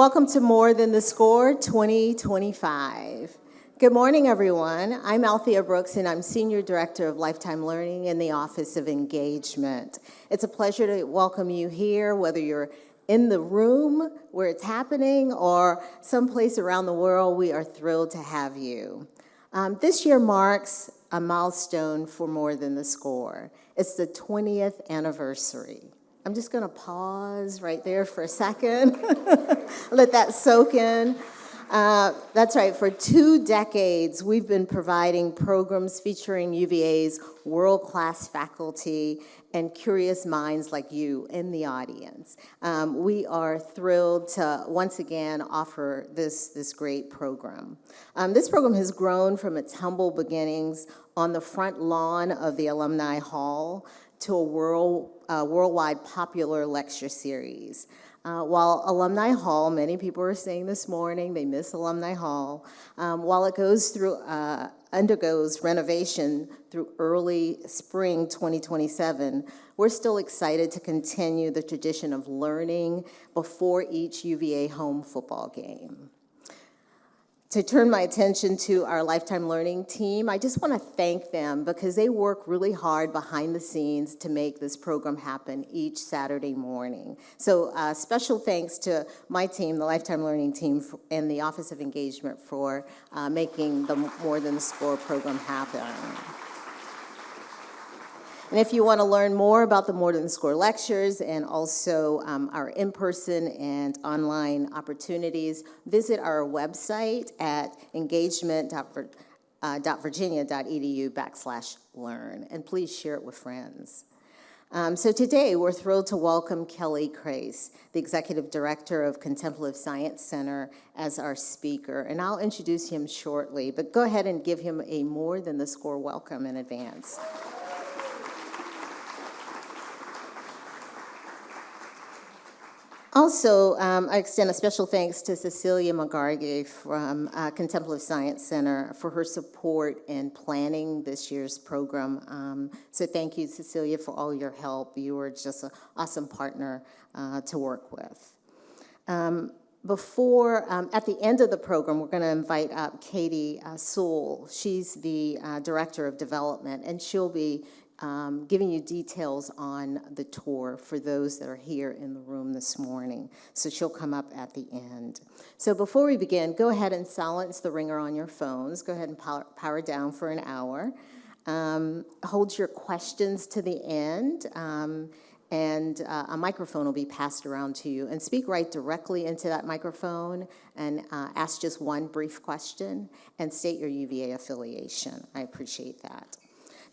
Welcome to More Than the Score 2025. Good morning, everyone. I'm Althea Brooks, and I'm Senior Director of Lifetime Learning in the Office of Engagement. It's a pleasure to welcome you here, whether you're in the room where it's happening or someplace around the world. We are thrilled to have you. This year marks a milestone for More Than the Score. It's the 20th anniversary. I'm just going to pause right there for a second. Let that soak in. That's right. For 2 decades, we've been providing programs featuring UVA's world-class faculty and curious minds like you in the audience. We are thrilled to once again offer this great program. This program has grown from its humble beginnings on the front lawn of the Alumni Hall to a worldwide popular lecture series. While Alumni Hall, many people are saying this morning, they miss Alumni Hall, while it undergoes renovation through early spring 2027, we're still excited to continue the tradition of learning before each UVA home football game. To turn my attention to our Lifetime Learning team, I just want to thank them because they work really hard behind the scenes to make this program happen each Saturday morning. So special thanks to my team, the Lifetime Learning team, and the Office of Engagement for making the More Than the Score program happen. And if you want to learn more about the More Than the Score lectures and also our in-person and online opportunities, visit our website at engagement.virginia.edu/learn, and please share it with friends. So today, we're thrilled to welcome Kelly Crace, the Executive Director of Contemplative Science Center, as our speaker. And I'll introduce him shortly, but go ahead and give him a More Than the Score welcome in advance. Also, I extend a special thanks to Cecilia McGargay from Contemplative Science Center for her support in planning this year's program. So thank you, Cecilia, for all your help. You were just an awesome partner to work with. At the end of the program, we're going to invite up Katie Sewell. She's the Director of Development, and she'll be giving you details on the tour for those that are here in the room this morning. So she'll come up at the end. So before we begin, go ahead and silence the ringer on your phones. Go ahead and power down for an hour. Hold your questions to the end, and a microphone will be passed around to you. And speak right directly into that microphone and ask just one brief question and state your UVA affiliation. I appreciate that.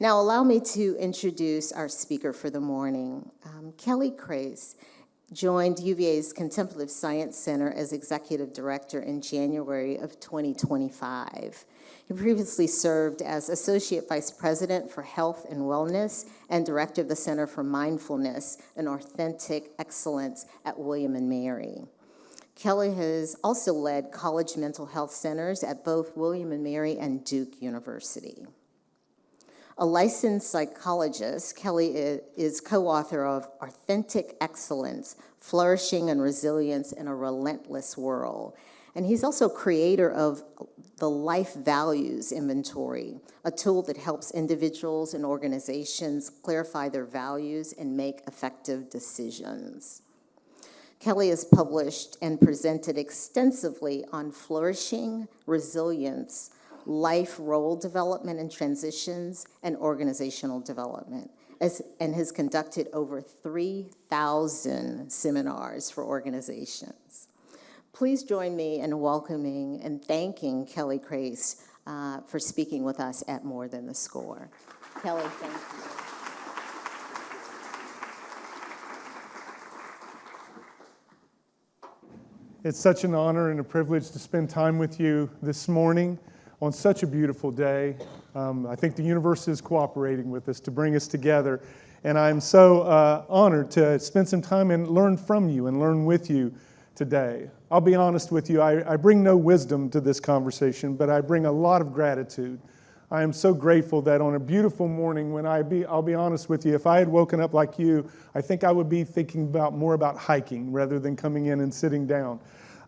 Now, allow me to introduce our speaker for the morning. Kelly Crace joined UVA's Contemplative Science Center as Executive Director in January of 2025. He previously served as Associate Vice President for Health and Wellness and Director of the Center for Mindfulness and Authentic Excellence at William & Mary. Kelly has also led college mental health centers at both William & Mary and Duke University. A licensed psychologist, Kelly is co-author of Authentic Excellence, Flourishing and Resilience in a Relentless World. And he's also creator of the Life Values Inventory, a tool that helps individuals and organizations clarify their values and make effective decisions. Kelly has published and presented extensively on flourishing, resilience, life role development and transitions, and organizational development, and has conducted over 3,000 seminars for organizations. Please join me in welcoming and thanking Kelly Crace for speaking with us at More Than the Score. Kelly, thank you. It's such an honor and a privilege to spend time with you this morning on such a beautiful day. I think the universe is cooperating with us to bring us together. And I'm so honored to spend some time and learn from you and learn with you today. I'll be honest with you, I bring no wisdom to this conversation, but I bring a lot of gratitude. I am so grateful that on a beautiful morning when I'll be honest with you, if I had woken up like you, I think I would be thinking more about hiking rather than coming in and sitting down.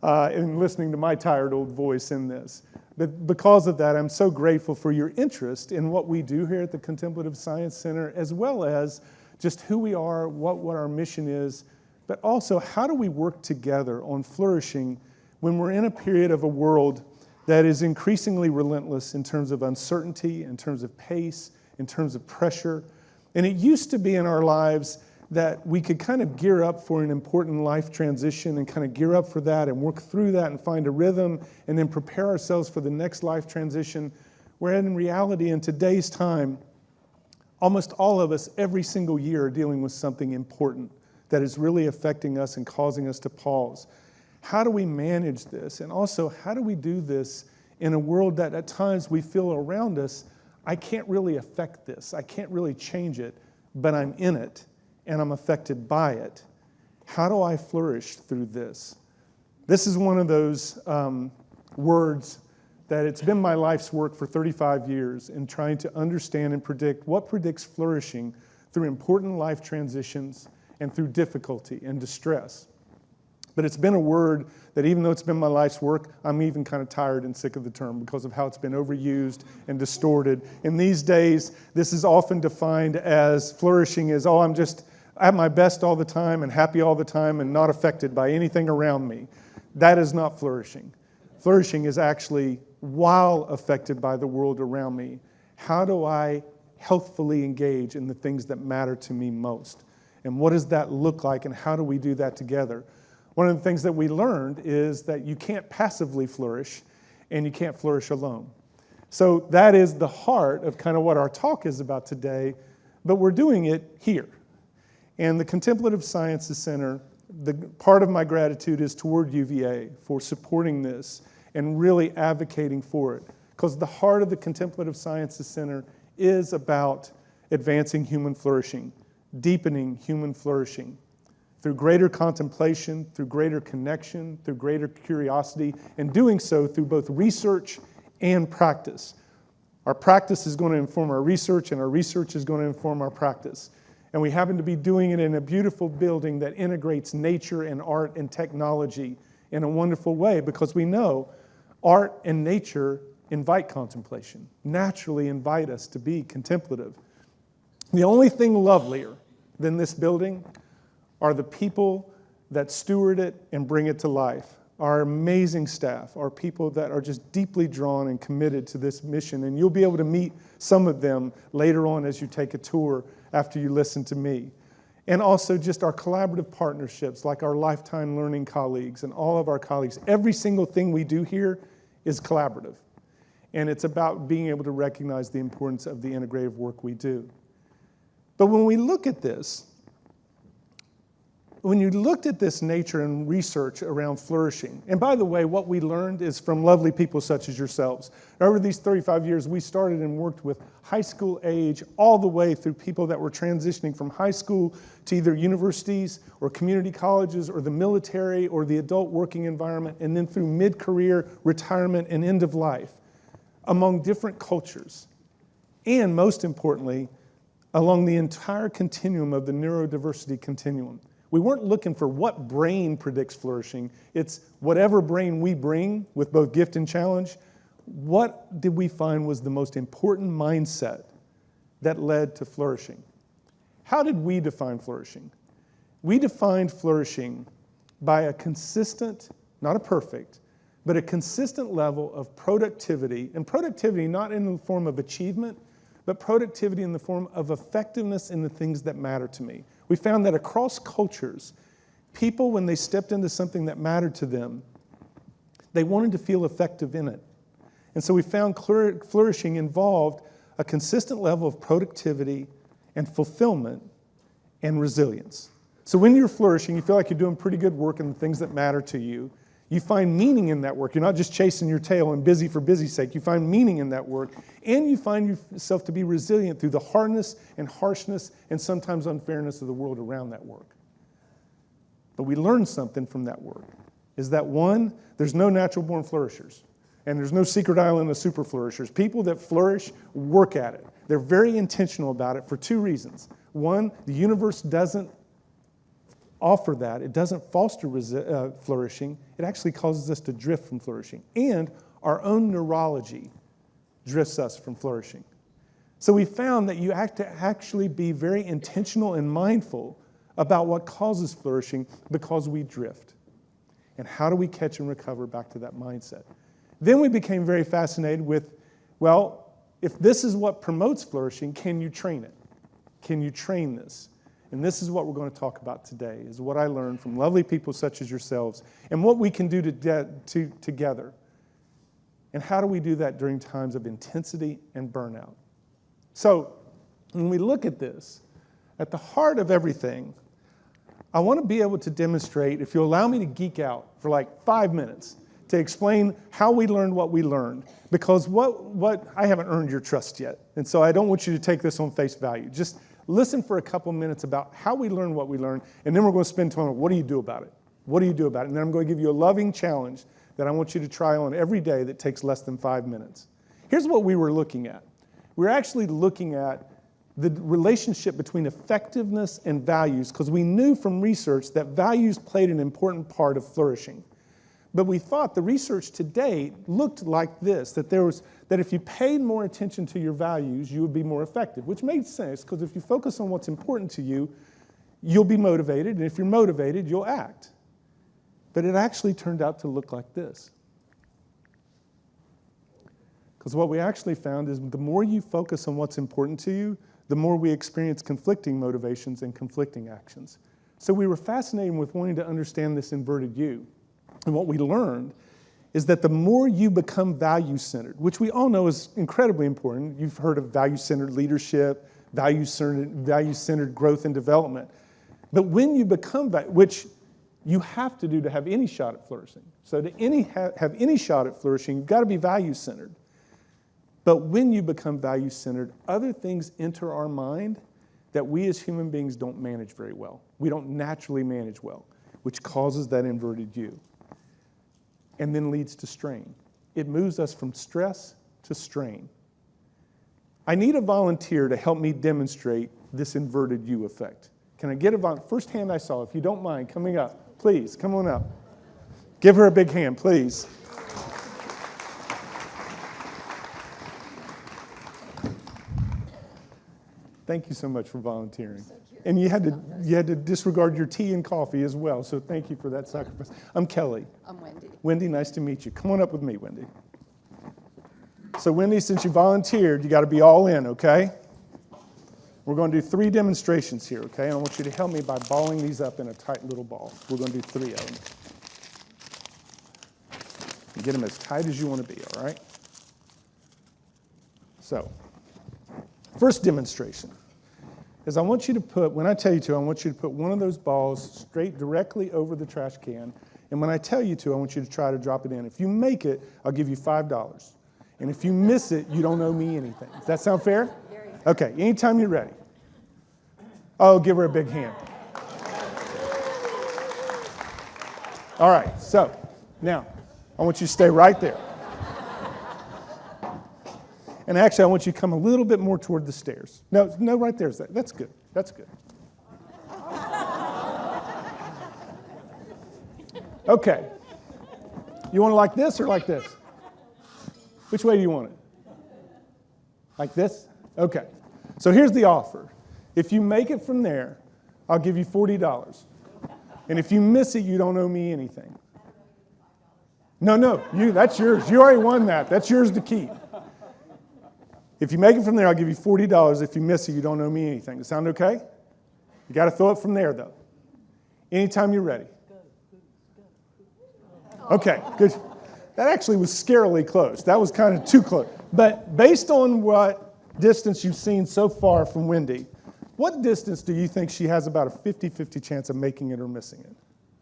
and listening to my tired old voice in this. But because of that, I'm so grateful for your interest in what we do here at the Contemplative Science Center, as well as just who we are, what our mission is, but also how do we work together on flourishing when we're in a period of a world that is increasingly relentless in terms of uncertainty, in terms of pace, in terms of pressure. And it used to be in our lives that we could kind of gear up for an important life transition and kind of gear up for that and work through that and find a rhythm and then prepare ourselves for the next life transition. Where in reality, in today's time, almost all of us every single year are dealing with something important that is really affecting us and causing us to pause. How do we manage this? And also, how do we do this in a world that at times we feel around us, I can't really affect this, I can't really change it, but I'm in it and I'm affected by it. How do I flourish through this? This is one of those words that it's been my life's work for 35 years in trying to understand and predict what predicts flourishing through important life transitions and through difficulty and distress. But it's been a word that even though it's been my life's work, I'm even kind of tired and sick of the term because of how it's been overused and distorted. In these days, this is often defined as flourishing as, I'm just at my best all the time and happy all the time and not affected by anything around me. That is not flourishing. Flourishing is actually, while affected by the world around me, how do I healthfully engage in the things that matter to me most? And what does that look like and how do we do that together? One of the things that we learned is that you can't passively flourish and you can't flourish alone. So that is the heart of kind of what our talk is about today, but we're doing it here. And the Contemplative Sciences Center, the part of my gratitude is toward UVA for supporting this and really advocating for it. Because the heart of the Contemplative Sciences Center is about advancing human flourishing, deepening human flourishing through greater contemplation, through greater connection, through greater curiosity, and doing so through both research and practice. Our practice is going to inform our research, and our research is going to inform our practice. And we happen to be doing it in a beautiful building that integrates nature and art and technology in a wonderful way, because we know art and nature invite contemplation, naturally invite us to be contemplative. The only thing lovelier than this building are the people that steward it and bring it to life. Our amazing staff, our people that are just deeply drawn and committed to this mission. And you'll be able to meet some of them later on as you take a tour after you listen to me. And also just our collaborative partnerships, like our lifetime learning colleagues and all of our colleagues. Every single thing we do here is collaborative. And it's about being able to recognize the importance of the integrative work we do. But when we look at this, when you looked at this nature and research around flourishing, and by the way, what we learned is from lovely people such as yourselves. Over these 35 years, we started and worked with high school age all the way through people that were transitioning from high school to either universities or community colleges or the military or the adult working environment, and then through mid-career retirement and end of life among different cultures. And most importantly, along the entire continuum of the neurodiversity continuum. We weren't looking for what brain predicts flourishing. It's whatever brain we bring with both gift and challenge. What did we find was the most important mindset that led to flourishing? How did we define flourishing? We defined flourishing by a consistent, not a perfect, but a consistent level of productivity, and productivity not in the form of achievement, but productivity in the form of effectiveness in the things that matter to me. We found that across cultures, people, when they stepped into something that mattered to them, they wanted to feel effective in it. And so we found flourishing involved a consistent level of productivity and fulfillment and resilience. So when you're flourishing, you feel like you're doing pretty good work in the things that matter to you. You find meaning in that work. You're not just chasing your tail and busy for busy's sake. You find meaning in that work. And you find yourself to be resilient through the hardness and harshness and sometimes unfairness of the world around that work. But we learned something from that work. Is that one, there's no natural born flourishers. And there's no secret island of super flourishers. People that flourish work at it. They're very intentional about it for two reasons. One, the universe doesn't offer that. It doesn't foster flourishing. It actually causes us to drift from flourishing. And our own neurology drifts us from flourishing. So we found that you have to actually be very intentional and mindful about what causes flourishing because we drift. And how do we catch and recover back to that mindset? Then we became very fascinated with, well, if this is what promotes flourishing, can you train it? Can you train this? And this is what we're going to talk about today, is what I learned from lovely people such as yourselves and what we can do together. And how do we do that during times of intensity and burnout? So when we look at this, at the heart of everything, I want to be able to demonstrate, if you allow me to geek out for like 5 minutes, to explain how we learned what we learned. Because what I haven't earned your trust yet. And so I don't want you to take this on face value. Just listen for a couple minutes about how we learned what we learned, and then we're going to spend time on what do you do about it? What do you do about it? And then I'm going to give you a loving challenge that I want you to try on every day that takes less than 5 minutes. Here's what we were looking at. We're actually looking at the relationship between effectiveness and values, because we knew from research that values played an important part of flourishing. But we thought the research to date looked like this, that if you paid more attention to your values, you would be more effective, which made sense, because if you focus on what's important to you, you'll be motivated, and if you're motivated, you'll act. But it actually turned out to look like this. Because what we actually found is the more you focus on what's important to you, the more we experience conflicting motivations and conflicting actions. So we were fascinated with wanting to understand this inverted U. And what we learned is that the more you become value-centered, which we all know is incredibly important. You've heard of value-centered leadership, value-centered growth and development. But when you become, which you have to do to have any shot at flourishing. So to have any shot at flourishing, you've got to be value-centered. But when you become value-centered, other things enter our mind that we as human beings don't manage very well. We don't naturally manage well, which causes that inverted U. And then leads to strain. It moves us from stress to strain. I need a volunteer to help me demonstrate this inverted U effect. Can I get a volunteer? First hand I saw, if you don't mind, coming up. Please, come on up. Give her a big hand, please. Thank you so much for volunteering. And you had to disregard your tea and coffee as well, so thank you for that sacrifice. I'm Kelly. I'm Wendy. Wendy, nice to meet you. Come on up with me, Wendy. So Wendy, since you volunteered, you got to be all in, okay? We're going to do 3 demonstrations here, okay? And I want you to help me by balling these up in a tight little ball. We're going to do 3 of them. And get them as tight as you want to be, all right? So, first demonstration is I want you to put, when I tell you to, I want you to put one of those balls straight directly over the trash can. And when I tell you to, I want you to try to drop it in. If you make it, I'll give you $5. And if you miss it, you don't owe me anything. Does that sound fair? Okay, anytime you're ready. Oh, give her a big hand. All right, so now I want you to stay right there. And actually, I want you to come a little bit more toward the stairs. No, right there's that. That's good. That's good. Okay. You want it like this or like this? Which way do you want it? Like this? Okay. So here's the offer. If you make it from there, I'll give you $40. And if you miss it, you don't owe me anything. No, that's yours. You already won that. That's yours to keep. If you make it from there, I'll give you $40. If you miss it, you don't owe me anything. Does that sound okay? You got to throw it from there, though. Anytime you're ready. Okay, good. That actually was scarily close. That was kind of too close. But based on what distance you've seen so far from Wendy, what distance do you think she has about a 50-50 chance of making it or missing it?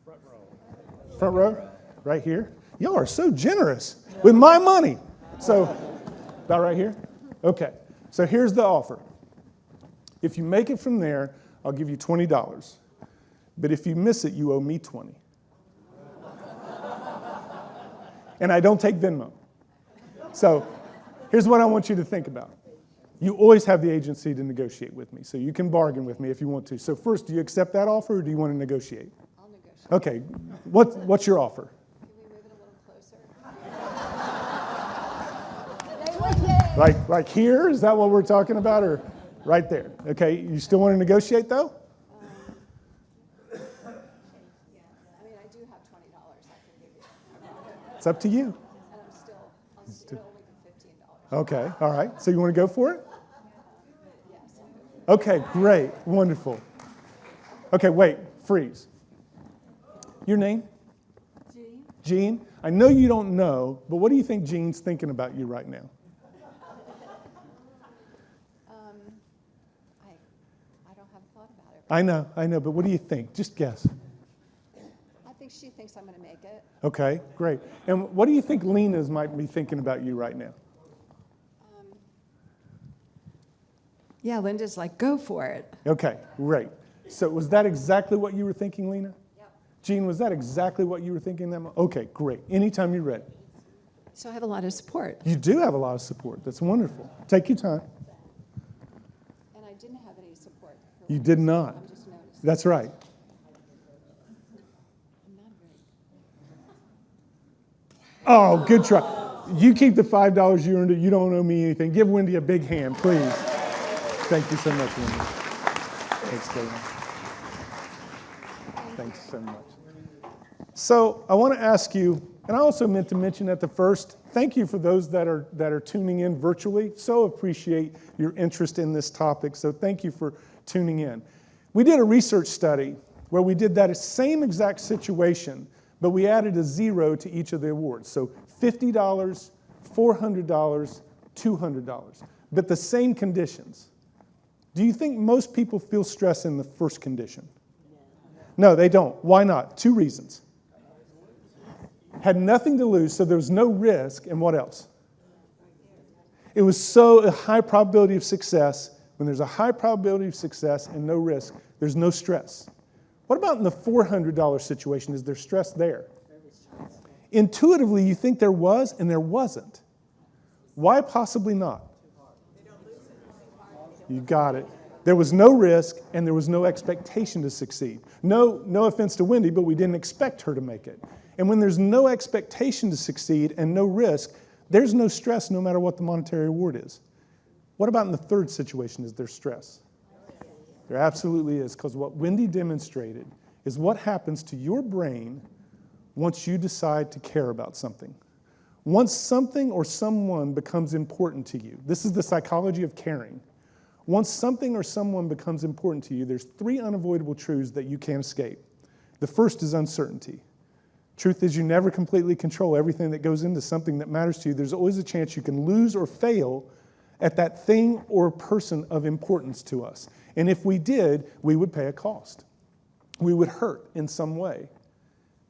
Front row. Front row? Right here? Y'all are so generous with my money. So, about right here? Okay, so here's the offer. If you make it from there, I'll give you $20. But if you miss it, you owe me $20. And I don't take Venmo. So here's what I want you to think about. You always have the agency to negotiate with me, so you can bargain with me if you want to. So first, do you accept that offer, or do you want to negotiate? I'll negotiate. Okay, what's your offer? Can we move it a little closer? Like here? Is that what we're talking about, or right there? Okay, you still want to negotiate though? I mean, I do have $20 I can give you. It's up to you. And I'll still only be $15. Okay, all right. So you want to go for it? Yes. Okay, great, wonderful. Okay, wait, freeze. Your name? Jean? Jean? I know you don't know, but what do you think Jean's thinking about you right now? I don't have a thought about it. I know, but what do you think? Just guess. I think she thinks I'm going to make it. Okay, great. And what do you think Lena's might be thinking about you right now? Yeah, Linda's like, go for it. Okay, great. So was that exactly what you were thinking, Lena? Yep. Jean, was that exactly what you were thinking? Okay, great. Anytime you're ready. So I have a lot of support. You do have a lot of support. That's wonderful. Take your time. And I didn't have any support. You did not. I'm just noticing. That's right. I'm not very. Oh, good try. You keep the $5 you earned. You don't owe me anything. Give Wendy a big hand, please. Thank you so much, Wendy. Thanks, Kelly. Thanks so much. So I want to ask you, and I also meant to mention at the first, thank you for those that are tuning in virtually. So appreciate your interest in this topic. So thank you for tuning in. We did a research study where we did that same exact situation, but we added a 0 to each of the awards. So $50, $400, $200, but the same conditions. Do you think most people feel stress in the first condition? No, they don't. Why not? 2 reasons. Had nothing to lose, so there was no risk, and what else? It was so a high probability of success. When there's a high probability of success and no risk, there's no stress. What about in the $400 situation? Is there stress there? Intuitively, you think there was, and there wasn't. Why possibly not? You got it. There was no risk, and there was no expectation to succeed. No offense to Wendy, but we didn't expect her to make it. And when there's no expectation to succeed and no risk, there's no stress no matter what the monetary award is. What about in the third situation? Is there stress? There absolutely is, because what Wendy demonstrated is what happens to your brain once you decide to care about something. Once something or someone becomes important to you, this is the psychology of caring. Once something or someone becomes important to you, there's 3 unavoidable truths that you can't escape. The first is uncertainty. Truth is, you never completely control everything that goes into something that matters to you. There's always a chance you can lose or fail at that thing or person of importance to us. And if we did, we would pay a cost. We would hurt in some way.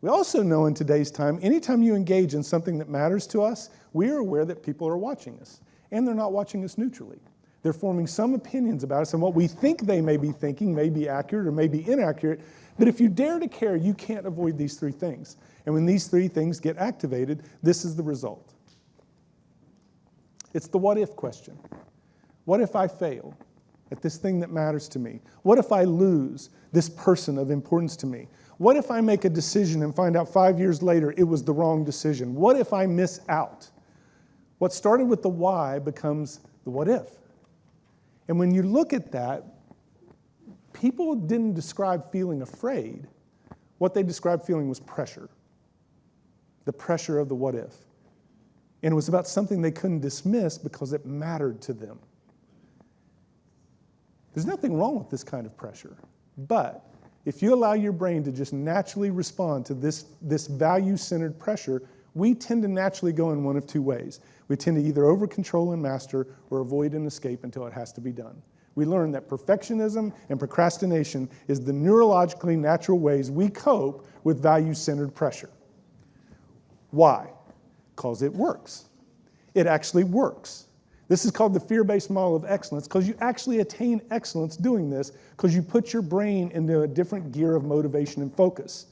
We also know in today's time, anytime you engage in something that matters to us, we are aware that people are watching us. And they're not watching us neutrally. They're forming some opinions about us, and what we think they may be thinking may be accurate or may be inaccurate. But if you dare to care, you can't avoid these 3 things. And when these 3 things get activated, this is the result. It's the what if question. What if I fail at this thing that matters to me? What if I lose this person of importance to me? What if I make a decision and find out 5 years later it was the wrong decision? What if I miss out? What started with the why becomes the what if. And when you look at that, people didn't describe feeling afraid. What they described feeling was pressure. The pressure of the what if. And it was about something they couldn't dismiss because it mattered to them. There's nothing wrong with this kind of pressure. But if you allow your brain to just naturally respond to this value-centered pressure, we tend to naturally go in one of 2 ways. We tend to either over-control and master or avoid and escape until it has to be done. We learn that perfectionism and procrastination is the neurologically natural ways we cope with value-centered pressure. Why? Because it works. It actually works. This is called the fear-based model of excellence because you actually attain excellence doing this because you put your brain into a different gear of motivation and focus.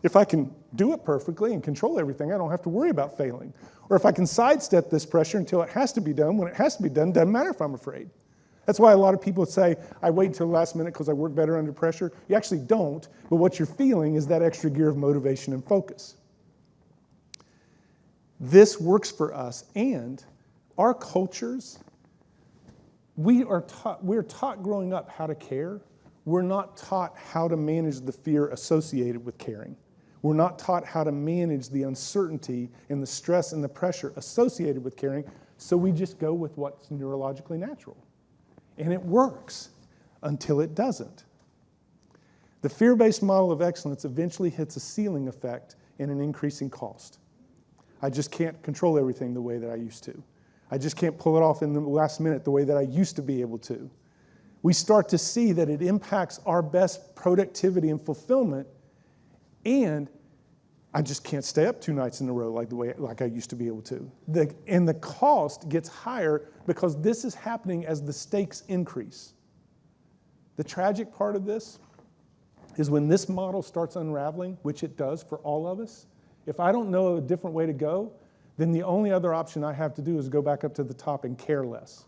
If I can do it perfectly and control everything, I don't have to worry about failing. Or if I can sidestep this pressure until it has to be done, when it has to be done, doesn't matter if I'm afraid. That's why a lot of people say, I wait until the last minute because I work better under pressure. You actually don't, but what you're feeling is that extra gear of motivation and focus. This works for us, and our cultures, we're taught growing up how to care. We're not taught how to manage the fear associated with caring. We're not taught how to manage the uncertainty and the stress and the pressure associated with caring, so we just go with what's neurologically natural. And it works until it doesn't. The fear-based model of excellence eventually hits a ceiling effect and an increasing cost. I just can't control everything the way that I used to. I just can't pull it off in the last minute the way that I used to be able to. We start to see that it impacts our best productivity and fulfillment, and I just can't stay up 2 nights in a row like I used to be able to. And the cost gets higher because this is happening as the stakes increase. The tragic part of this is when this model starts unraveling, which it does for all of us, if I don't know a different way to go, then the only other option I have to do is go back up to the top and care less.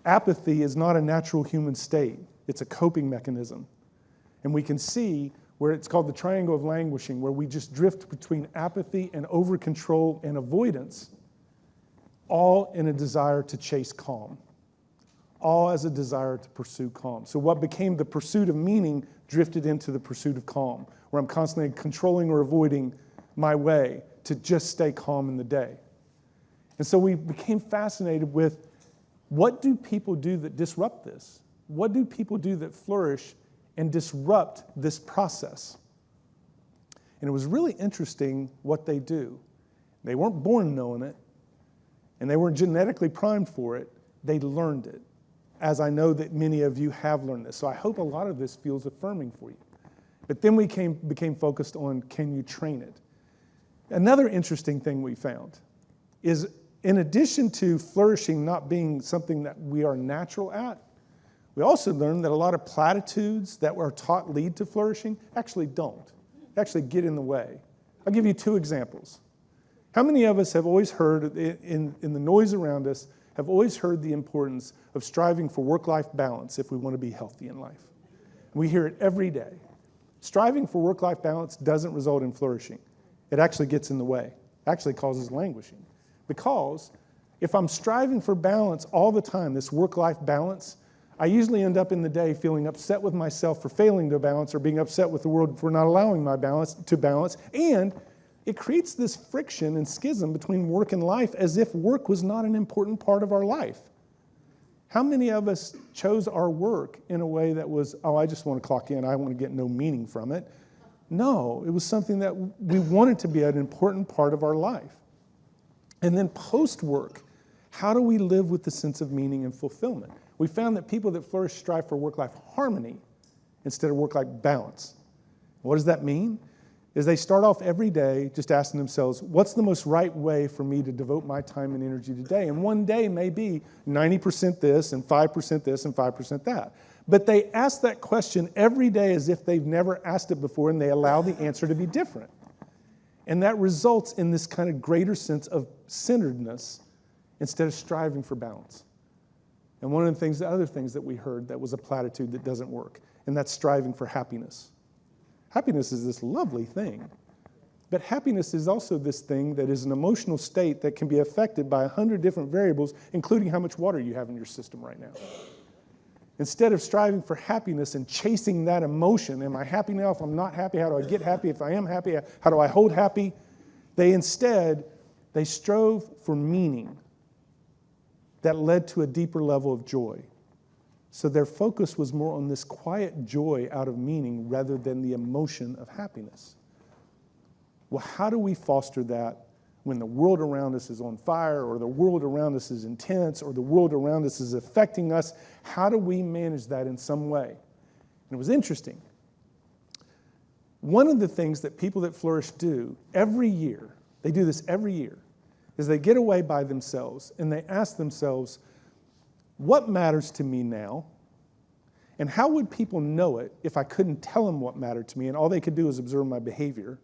Apathy is not a natural human state. It's a coping mechanism. And we can see where it's called the triangle of languishing, where we just drift between apathy and over-control and avoidance, all in a desire to chase calm, all as a desire to pursue calm. So what became the pursuit of meaning drifted into the pursuit of calm, where I'm constantly controlling or avoiding my way to just stay calm in the day. And so we became fascinated with, what do people do that disrupt this? What do people do that flourish and disrupt this process? And it was really interesting what they do. They weren't born knowing it, and they weren't genetically primed for it. They learned it, as I know that many of you have learned this. So I hope a lot of this feels affirming for you. But then we became focused on, can you train it? Another interesting thing we found is, in addition to flourishing not being something that we are natural at, we also learned that a lot of platitudes that were taught lead to flourishing actually don't. They actually get in the way. I'll give you 2 examples. How many of us have always heard, in the noise around us, have always heard the importance of striving for work-life balance if we want to be healthy in life? We hear it every day. Striving for work-life balance doesn't result in flourishing. It actually gets in the way. It actually causes languishing. Because if I'm striving for balance all the time, this work-life balance, I usually end up in the day feeling upset with myself for failing to balance, or being upset with the world for not allowing my balance to balance. And it creates this friction and schism between work and life, as if work was not an important part of our life. How many of us chose our work in a way that was, oh, I just want to clock in, I want to get no meaning from it? No, it was something that we wanted to be an important part of our life. And then post-work, how do we live with the sense of meaning and fulfillment? We found that people that flourish strive for work-life harmony instead of work-life balance. What does that mean? Is they start off every day just asking themselves, what's the most right way for me to devote my time and energy today? And one day may be 90% this, and 5% this, and 5% that. But they ask that question every day as if they've never asked it before, and they allow the answer to be different. And that results in this kind of greater sense of centeredness instead of striving for balance. And one of the other things that we heard that was a platitude that doesn't work, and that's striving for happiness. Happiness is this lovely thing, but happiness is also this thing that is an emotional state that can be affected by 100 different variables, including how much water you have in your system right now. Instead of striving for happiness and chasing that emotion, am I happy now? If I'm not happy, how do I get happy? If I am happy, how do I hold happy? They strove for meaning that led to a deeper level of joy. So their focus was more on this quiet joy out of meaning rather than the emotion of happiness. Well, how do we foster that when the world around us is on fire, or the world around us is intense, or the world around us is affecting us? How do we manage that in some way? And it was interesting. One of the things that people that flourish do every year, they do this every year, is they get away by themselves and they ask themselves, what matters to me now? And how would people know it if I couldn't tell them what mattered to me and all they could do is observe my behavior?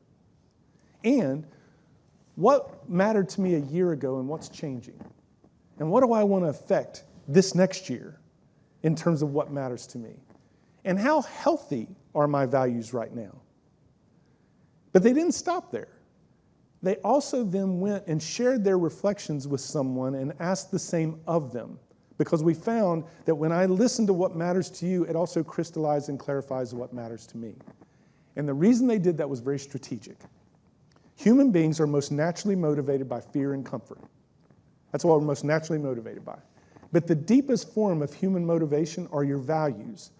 And what mattered to me a year ago and what's changing? And what do I want to affect this next year in terms of what matters to me? And how healthy are my values right now? But they didn't stop there. They also then went and shared their reflections with someone and asked the same of them. Because we found that when I listen to what matters to you, it also crystallizes and clarifies what matters to me. And the reason they did that was very strategic. Human beings are most naturally motivated by fear and comfort. That's what we're most naturally motivated by. But the deepest form of human motivation are your values,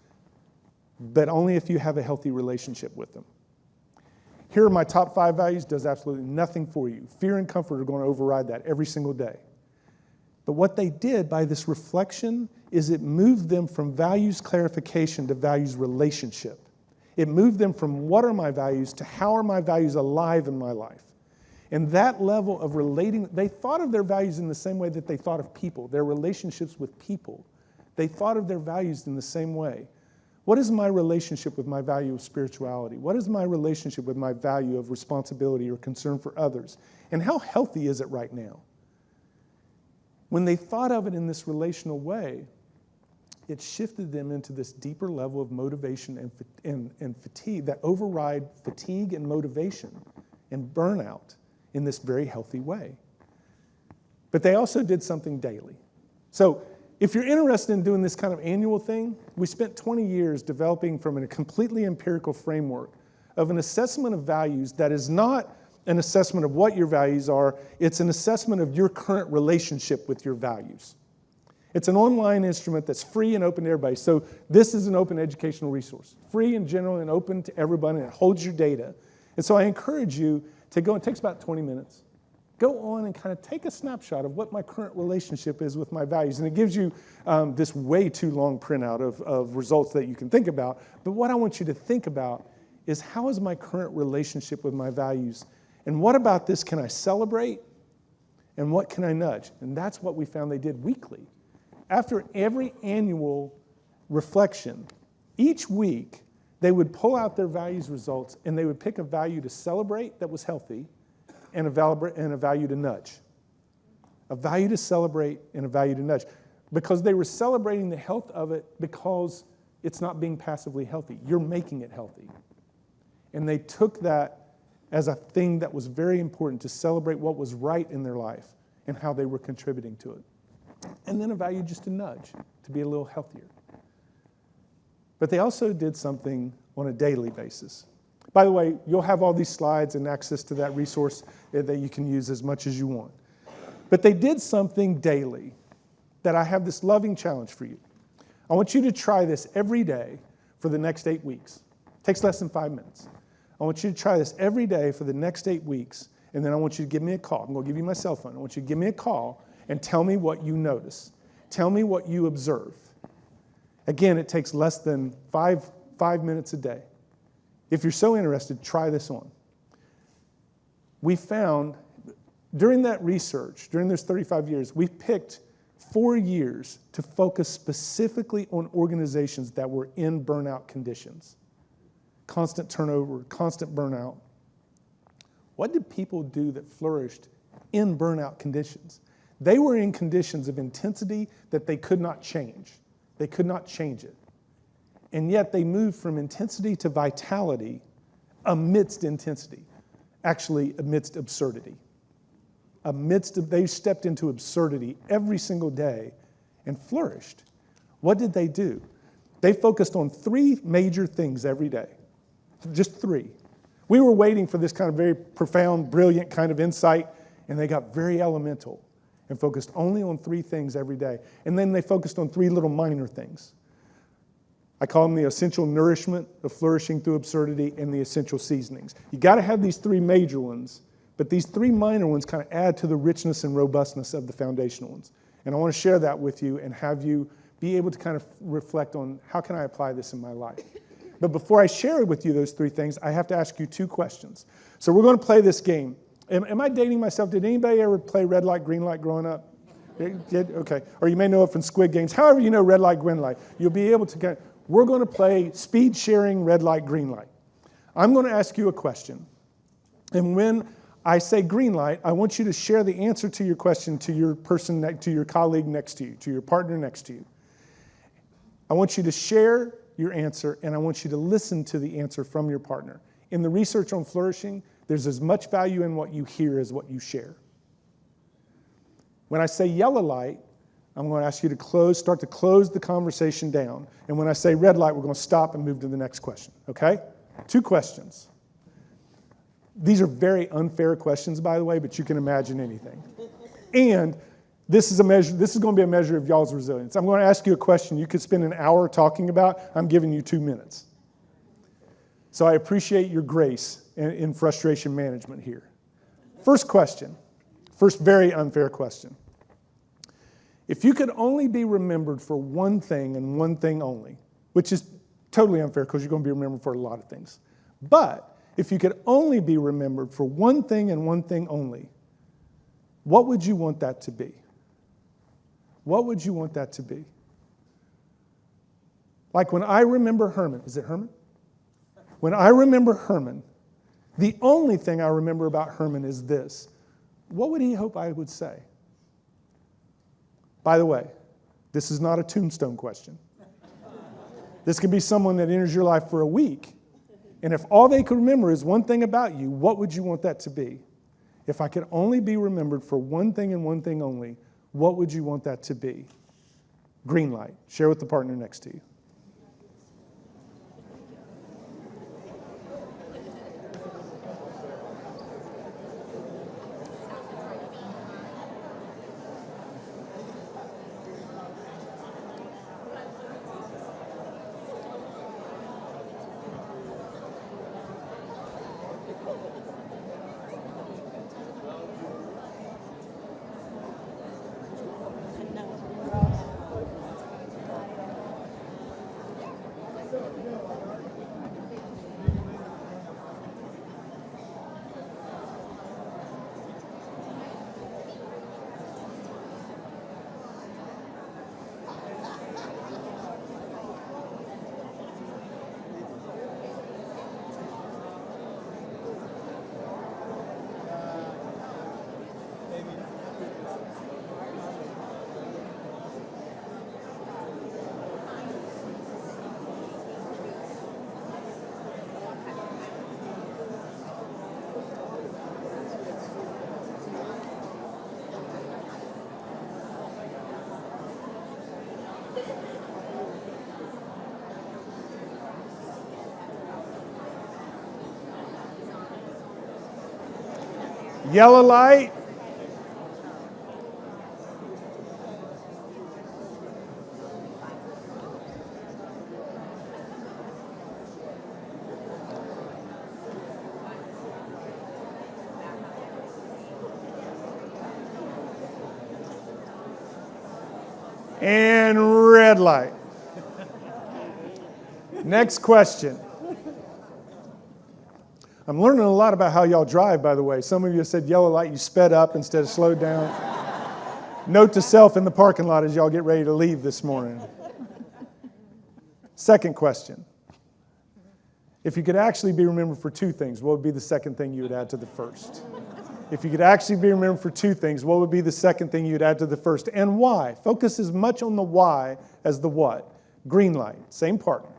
but only if you have a healthy relationship with them. Here are my top 5 values, does absolutely nothing for you. Fear and comfort are going to override that every single day. But what they did by this reflection is it moved them from values clarification to values relationship. It moved them from what are my values to how are my values alive in my life. And that level of relating, they thought of their values in the same way that they thought of people, their relationships with people. They thought of their values in the same way. What is my relationship with my value of spirituality? What is my relationship with my value of responsibility or concern for others? And how healthy is it right now? When they thought of it in this relational way, it shifted them into this deeper level of motivation and fatigue that override fatigue and motivation and burnout in this very healthy way. But they also did something daily. So if you're interested in doing this kind of annual thing, we spent 20 years developing from a completely empirical framework of an assessment of values that is not an assessment of what your values are, it's an assessment of your current relationship with your values. It's an online instrument that's free and open to everybody. So this is an open educational resource, free in general and open to everybody, and it holds your data. And so I encourage you to go, it takes about 20 minutes, go on and kind of take a snapshot of what my current relationship is with my values. And it gives you this way too long printout of results that you can think about. But what I want you to think about is how is my current relationship with my values? And what about this can I celebrate? And what can I nudge? And that's what we found they did weekly. After every annual reflection, each week, they would pull out their values results and they would pick a value to celebrate that was healthy and a value to nudge. A value to celebrate and a value to nudge. Because they were celebrating the health of it because it's not being passively healthy. You're making it healthy. And they took that as a thing that was very important to celebrate what was right in their life and how they were contributing to it. And then a value just to nudge, to be a little healthier. But they also did something on a daily basis. By the way, you'll have all these slides and access to that resource that you can use as much as you want. But they did something daily that I have this loving challenge for you. I want you to try this every day for the next 8 weeks. It takes less than 5 minutes. I want you to try this every day for the next 8 weeks, and then I want you to give me a call. I'm going to give you my cell phone. I want you to give me a call and tell me what you notice. Tell me what you observe. Again, it takes less than five minutes a day. If you're so interested, try this on. We found during that research, during those 35 years, we picked 4 years to focus specifically on organizations that were in burnout conditions. Constant turnover, constant burnout. What did people do that flourished in burnout conditions? They were in conditions of intensity that they could not change. They could not change it. And yet they moved from intensity to vitality amidst intensity, actually amidst absurdity. They stepped into absurdity every single day and flourished. What did they do? They focused on 3 major things every day. Just 3. We were waiting for this kind of very profound, brilliant kind of insight, and they got very elemental and focused only on 3 things every day. And then they focused on 3 little minor things. I call them the essential nourishment of flourishing through absurdity and the essential seasonings. You got to have these 3 major ones, but these 3 minor ones kind of add to the richness and robustness of the foundational ones. And I want to share that with you and have you be able to kind of reflect on how can I apply this in my life. But before I share with you those 3 things, I have to ask you 2 questions. So we're going to play this game. Am I dating myself? Did anybody ever play red light, green light growing up? Okay. Or you may know it from Squid Games. However you know red light, green light. You'll be able to get, we're going to play speed sharing, red light, green light. I'm going to ask you a question. And when I say green light, I want you to share the answer to your question to your person, to your colleague next to you, to your partner next to you. I want you to share your answer, and I want you to listen to the answer from your partner. In the research on flourishing, there's as much value in what you hear as what you share. When I say yellow light, I'm going to ask you to start to close the conversation down. And when I say red light, we're going to stop and move to the next question, okay? 2 questions. These are very unfair questions, by the way, but you can imagine anything. And this is going to be a measure of y'all's resilience. I'm going to ask you a question you could spend an hour talking about. I'm giving you 2 minutes. So I appreciate your grace in frustration management here. First question, first very unfair question. If you could only be remembered for one thing and one thing only, which is totally unfair because you're going to be remembered for a lot of things, but if you could only be remembered for one thing and one thing only, what would you want that to be? What would you want that to be? Like when I remember Herman, is it Herman? When I remember Herman, the only thing I remember about Herman is this. What would he hope I would say? By the way, this is not a tombstone question. This could be someone that enters your life for a week, and if all they could remember is one thing about you, what would you want that to be? If I could only be remembered for one thing and one thing only, what would you want that to be? Green light. Share with the partner next to you. Yellow light. And red light. Next question. I'm learning a lot about how y'all drive, by the way. Some of you said yellow light, you sped up instead of slowed down. Note to self in the parking lot as y'all get ready to leave this morning. Second question. If you could actually be remembered for 2 things, what would be the second thing you would add to the first? If you could actually be remembered for 2 things, what would be the second thing you'd add to the first? And why? Focus as much on the why as the what. Green light, same partner.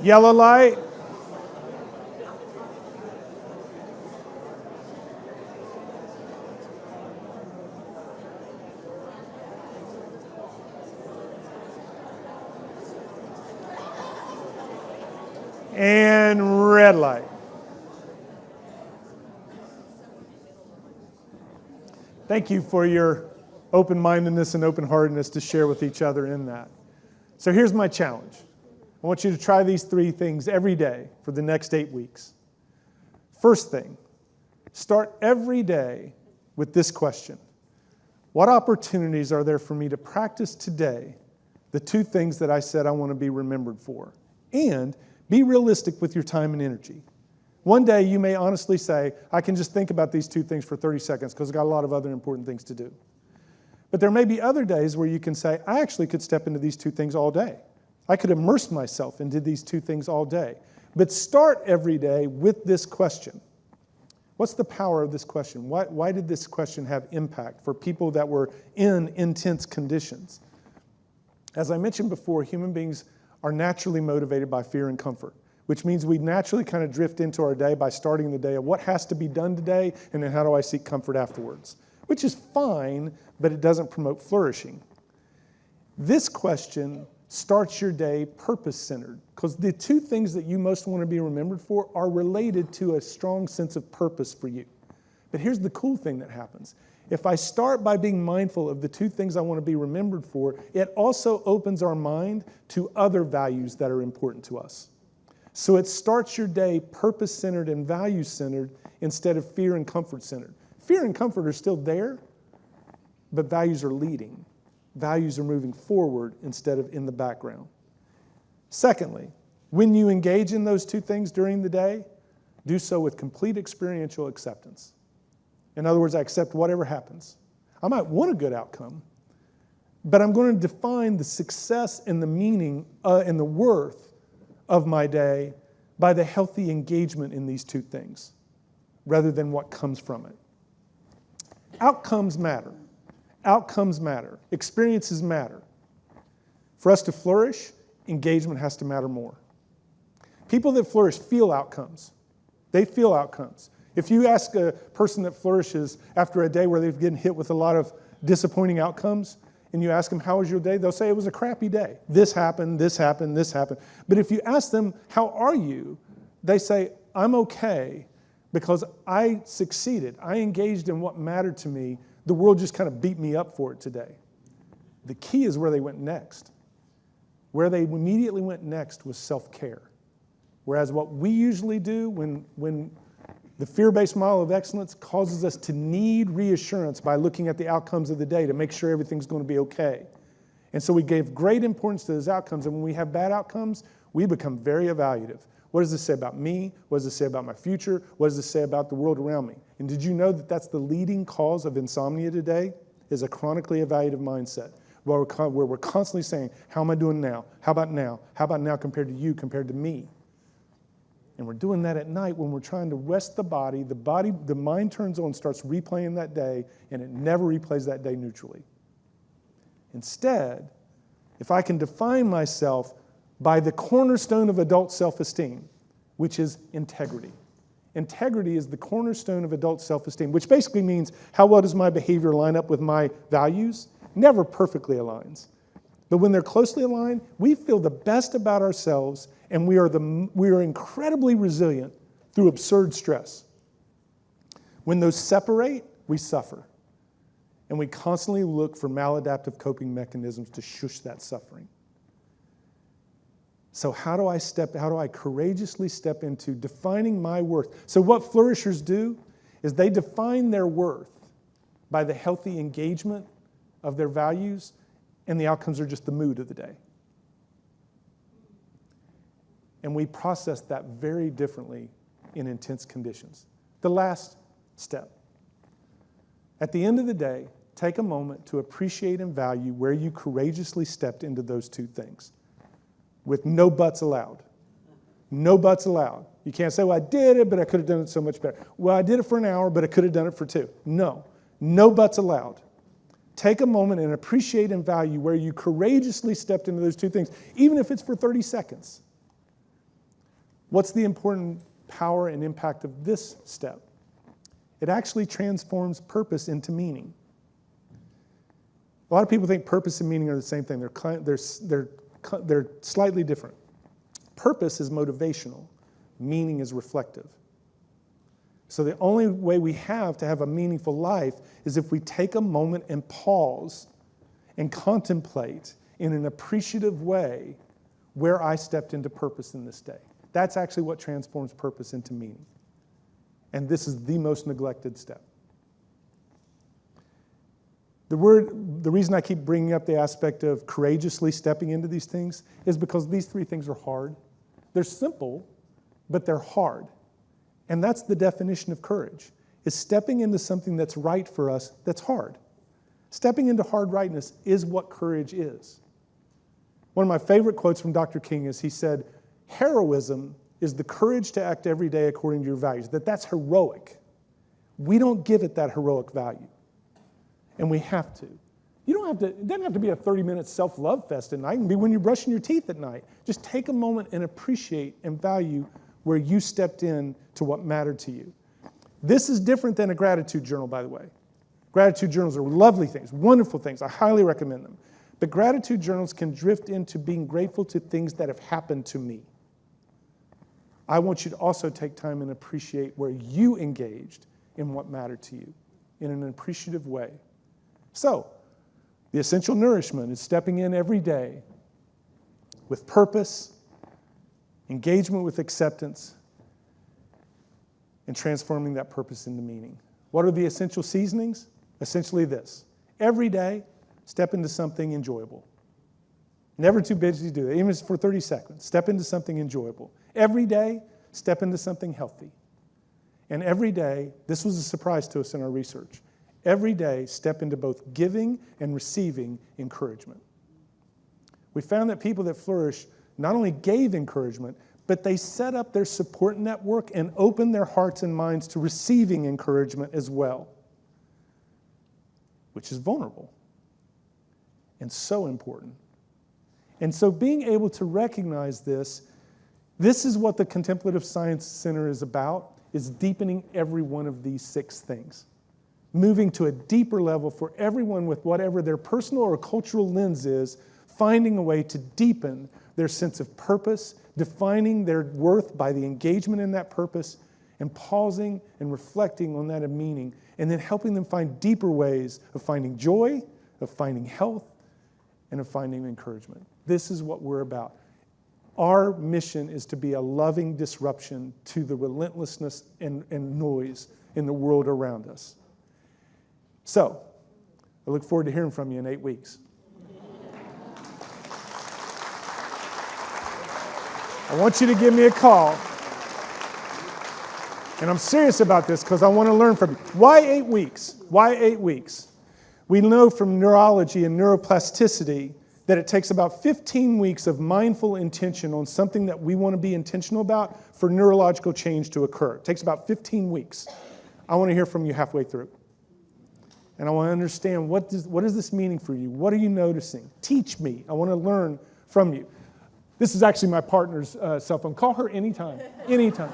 Yellow light. And red light. Thank you for your open-mindedness and open-heartedness to share with each other in that. So here's my challenge. I want you to try these 3 things every day for the next 8 weeks. First thing, start every day with this question. What opportunities are there for me to practice today the 2 things that I said I want to be remembered for? And be realistic with your time and energy. One day you may honestly say, I can just think about these 2 things for 30 seconds because I've got a lot of other important things to do. But there may be other days where you can say, I actually could step into these 2 things all day. I could immerse myself into these 2 things all day. But start every day with this question. What's the power of this question? Why did this question have impact for people that were in intense conditions? As I mentioned before, human beings are naturally motivated by fear and comfort, which means we naturally kind of drift into our day by starting the day of what has to be done today, and then how do I seek comfort afterwards, which is fine, but it doesn't promote flourishing. This question starts your day purpose-centered, because the 2 things that you most want to be remembered for are related to a strong sense of purpose for you. But here's the cool thing that happens. If I start by being mindful of the 2 things I want to be remembered for, it also opens our mind to other values that are important to us. So it starts your day purpose-centered and value-centered instead of fear and comfort-centered. Fear and comfort are still there, but values are leading. Values are moving forward instead of in the background. Secondly, when you engage in those 2 things during the day, do so with complete experiential acceptance. In other words, I accept whatever happens. I might want a good outcome, but I'm going to define the success and the meaning and the worth of my day by the healthy engagement in these 2 things, rather than what comes from it. Outcomes matter. Outcomes matter. Experiences matter. For us to flourish, engagement has to matter more. People that flourish feel outcomes. They feel outcomes. If you ask a person that flourishes after a day where they've been hit with a lot of disappointing outcomes, and you ask them, how was your day? They'll say it was a crappy day. This happened, this happened, this happened. But if you ask them, how are you? They say, I'm okay because I succeeded. I engaged in what mattered to me. The world just kind of beat me up for it today. The key is where they went next. Where they immediately went next was self-care. Whereas what we usually do when the fear-based model of excellence causes us to need reassurance by looking at the outcomes of the day to make sure everything's going to be okay. And so we gave great importance to those outcomes, and when we have bad outcomes, we become very evaluative. What does this say about me? What does this say about my future? What does this say about the world around me? And did you know that that's the leading cause of insomnia today, is a chronically evaluative mindset, where we're constantly saying, how am I doing now? How about now? How about now compared to you, compared to me? And we're doing that at night when we're trying to rest the body. The mind turns on, starts replaying that day, and it never replays that day neutrally. Instead, if I can define myself by the cornerstone of adult self-esteem, which is integrity. Integrity is the cornerstone of adult self-esteem, which basically means how well does my behavior line up with my values? Never perfectly aligns. But when they're closely aligned, we feel the best about ourselves, and we are incredibly resilient through absurd stress. When those separate, we suffer. And we constantly look for maladaptive coping mechanisms to shush that suffering. So how do I courageously step into defining my worth? So what flourishers do is they define their worth by the healthy engagement of their values, and the outcomes are just the mood of the day. And we process that very differently in intense conditions. The last step. At the end of the day, take a moment to appreciate and value where you courageously stepped into those 2 things. With no buts allowed. No buts allowed. You can't say, well, I did it, but I could have done it so much better. Well, I did it for an hour, but I could have done it for 2. No. No buts allowed. Take a moment and appreciate and value where you courageously stepped into those 2 things, even if it's for 30 seconds. What's the important power and impact of this step? It actually transforms purpose into meaning. A lot of people think purpose and meaning are the same thing. They're slightly different. Purpose is motivational. Meaning is reflective. So the only way we have to have a meaningful life is if we take a moment and pause and contemplate in an appreciative way where I stepped into purpose in this day. That's actually what transforms purpose into meaning. And this is the most neglected step. The reason I keep bringing up the aspect of courageously stepping into these things is because these three things are hard. They're simple, but they're hard. And that's the definition of courage, is stepping into something that's right for us that's hard. Stepping into hard rightness is what courage is. One of my favorite quotes from Dr. King is he said, heroism is the courage to act every day according to your values, that's heroic. We don't give it that heroic value. And we have to. It doesn't have to be a 30-minute self-love fest at night. It can be when you're brushing your teeth at night. Just take a moment and appreciate and value where you stepped in to what mattered to you. This is different than a gratitude journal, by the way. Gratitude journals are lovely things, wonderful things. I highly recommend them. But gratitude journals can drift into being grateful to things that have happened to me. I want you to also take time and appreciate where you engaged in what mattered to you in an appreciative way. So, the essential nourishment is stepping in every day with purpose, engagement with acceptance, and transforming that purpose into meaning. What are the essential seasonings? Essentially this. Every day, step into something enjoyable. Never too busy to do it, even if it's for 30 seconds. Step into something enjoyable. Every day, step into something healthy. And every day, this was a surprise to us in our research, every day, step into both giving and receiving encouragement. We found that people that flourish not only gave encouragement, but they set up their support network and opened their hearts and minds to receiving encouragement as well, which is vulnerable and so important. And so being able to recognize this is what the Contemplative Science Center is about, is deepening every one of these 6 things. Moving to a deeper level for everyone with whatever their personal or cultural lens is, finding a way to deepen their sense of purpose, defining their worth by the engagement in that purpose, and pausing and reflecting on that of meaning, and then helping them find deeper ways of finding joy, of finding health, and of finding encouragement. This is what we're about. Our mission is to be a loving disruption to the relentlessness and noise in the world around us. So, I look forward to hearing from you in 8 weeks. I want you to give me a call. And I'm serious about this because I want to learn from you. Why 8 weeks? Why 8 weeks? We know from neurology and neuroplasticity that it takes about 15 weeks of mindful intention on something that we want to be intentional about for neurological change to occur. It takes about 15 weeks. I want to hear from you halfway through. And I want to understand what is this meaning for you? What are you noticing? Teach me. I want to learn from you. This is actually my partner's cell phone. Call her anytime. Anytime.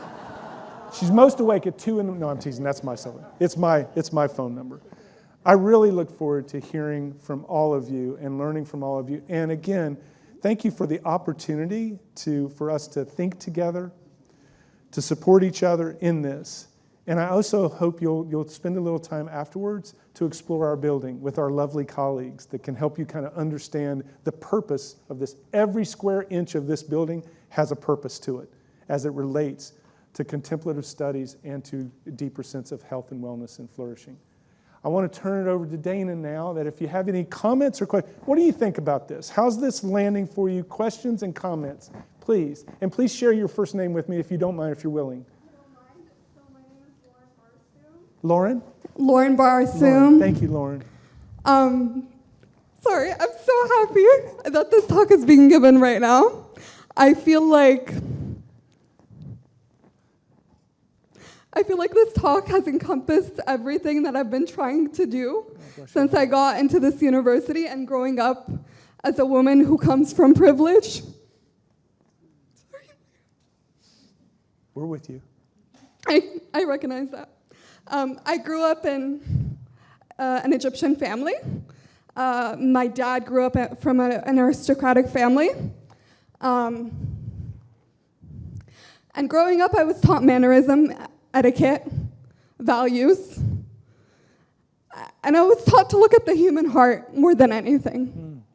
She's most awake at 2 in the... No, I'm teasing. That's my cell phone. It's my phone number. I really look forward to hearing from all of you and learning from all of you. And again, thank you for the opportunity for us to think together, to support each other in this. And I also hope you'll spend a little time afterwards to explore our building with our lovely colleagues that can help you kind of understand the purpose of this. Every square inch of this building has a purpose to it as it relates to contemplative studies and to a deeper sense of health and wellness and flourishing. I want to turn it over to Dana now, that if you have any comments or questions, what do you think about this? How's this landing for you? Questions and comments, please. And please share your first name with me if you don't mind, if you're willing. So my name is Lauren Barsoom. Lauren? Lauren Barsoom. Lauren. Thank you, Lauren. Sorry, I'm so happy that this talk is being given right now. I feel like this talk has encompassed everything that I've been trying to do since I got into this university and growing up as a woman who comes from privilege. We're with you. I recognize that. I grew up in an Egyptian family. My dad grew up from an aristocratic family. And growing up, I was taught mannerism, etiquette, values. And I was taught to look at the human heart more than anything.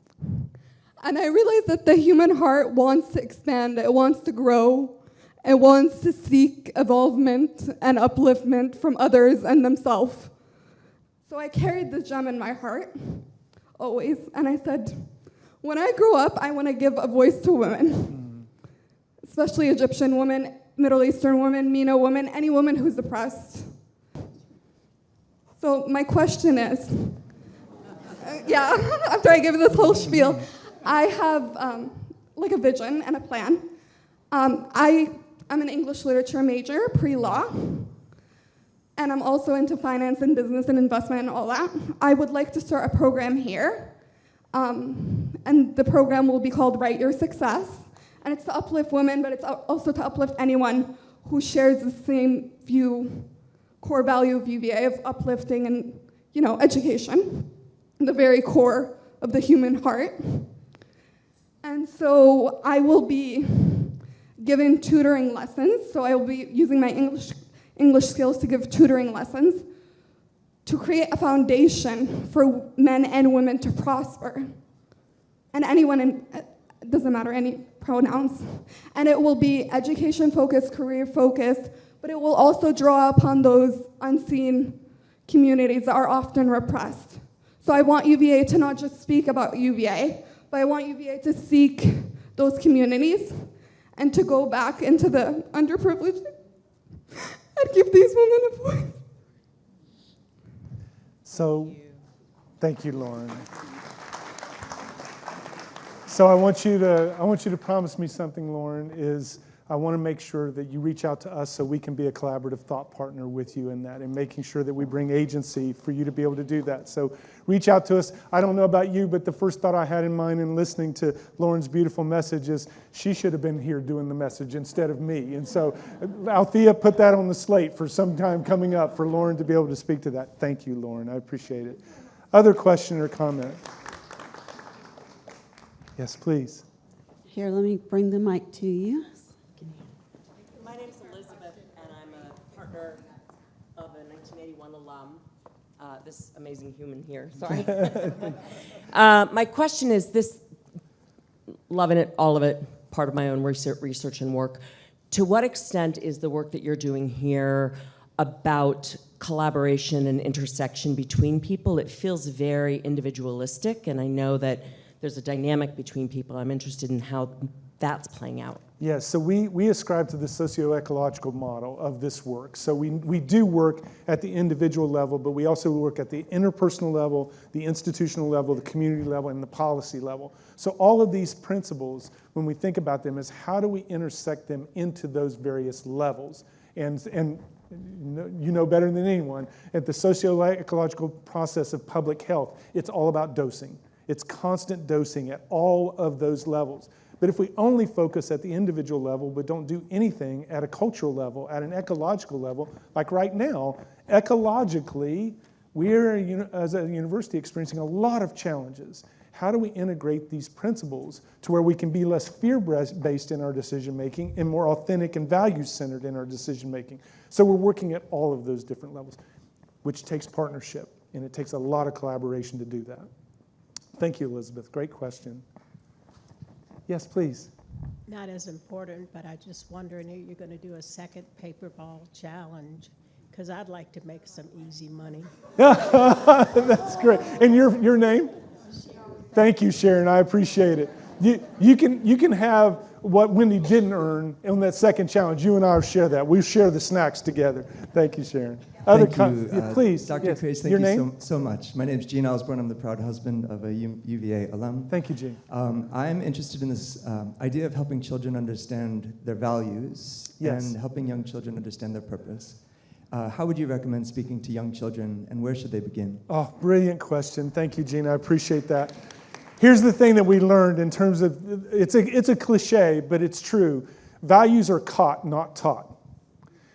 And I realized that the human heart wants to expand, it wants to grow, it wants to seek evolvement and upliftment from others and themselves. So I carried this gem in my heart, always, and I said, when I grow up, I want to give a voice to women, especially Egyptian women, Middle Eastern women, MENA women, any woman who's oppressed. So my question is, after I give this whole spiel, I have like a vision and a plan. I'm an English literature major, pre-law, and I'm also into finance and business and investment and all that. I would like to start a program here, and the program will be called Write Your Success, and it's to uplift women, but it's also to uplift anyone who shares the same core value of UVA of uplifting and, education, the very core of the human heart. And so I will be giving tutoring lessons. So I will be using my English skills to give tutoring lessons to create a foundation for men and women to prosper. And anyone, it doesn't matter, any pronouns. And it will be education-focused, career-focused, but it will also draw upon those unseen communities that are often repressed. So I want UVA to not just speak about UVA, but I want UVA to seek those communities and to go back into the underprivileged and give these women a voice. So, thank you, Lauren. So I want you to promise me something, Lauren, is I want to make sure that you reach out to us so we can be a collaborative thought partner with you in that and making sure that we bring agency for you to be able to do that. So reach out to us. I don't know about you, but the first thought I had in mind in listening to Lauren's beautiful message is she should have been here doing the message instead of me. And so Althea put that on the slate for some time coming up for Lauren to be able to speak to that. Thank you, Lauren. I appreciate it. Other question or comment? Yes, please. Here, let me bring the mic to you. My name's Elizabeth, and I'm a partner of a 1981 alum, this amazing human here, sorry. My question is this, loving it, all of it, part of my own research and work. To what extent is the work that you're doing here about collaboration and intersection between people? It feels very individualistic, and I know that there's a dynamic between people. I'm interested in how that's playing out. Yes, so we ascribe to the socio-ecological model of this work. So we do work at the individual level, but we also work at the interpersonal level, the institutional level, the community level, and the policy level. So all of these principles, when we think about them, is how do we intersect them into those various levels? And you know better than anyone, at the socio-ecological process of public health, it's all about dosing. It's constant dosing at all of those levels. But if we only focus at the individual level but don't do anything at a cultural level, at an ecological level, like right now, ecologically, we're, as a university, experiencing a lot of challenges. How do we integrate these principles to where we can be less fear-based in our decision-making and more authentic and value-centered in our decision-making? So we're working at all of those different levels, which takes partnership, and it takes a lot of collaboration to do that. Thank you, Elizabeth. Great question. Yes, please. Not as important, but I just wondering if you're going to do a second paper ball challenge, because I'd like to make some easy money. That's great. And your name? Thank you, Sharon. I appreciate it. You can have what Wendy didn't earn on that second challenge. You and I will share that. We share the snacks together. Thank you, Sharon. Thank you, please. Dr. Yes. Crace, thank Your you name? so much. My name is Gene Osborne. I'm the proud husband of a UVA alum. Thank you, Gene. I'm interested in this idea of helping children understand their values and helping young children understand their purpose. How would you recommend speaking to young children, and where should they begin? Oh, brilliant question. Thank you, Gene. I appreciate that. Here's the thing that we learned in terms of, it's a cliche, but it's true. Values are caught, not taught.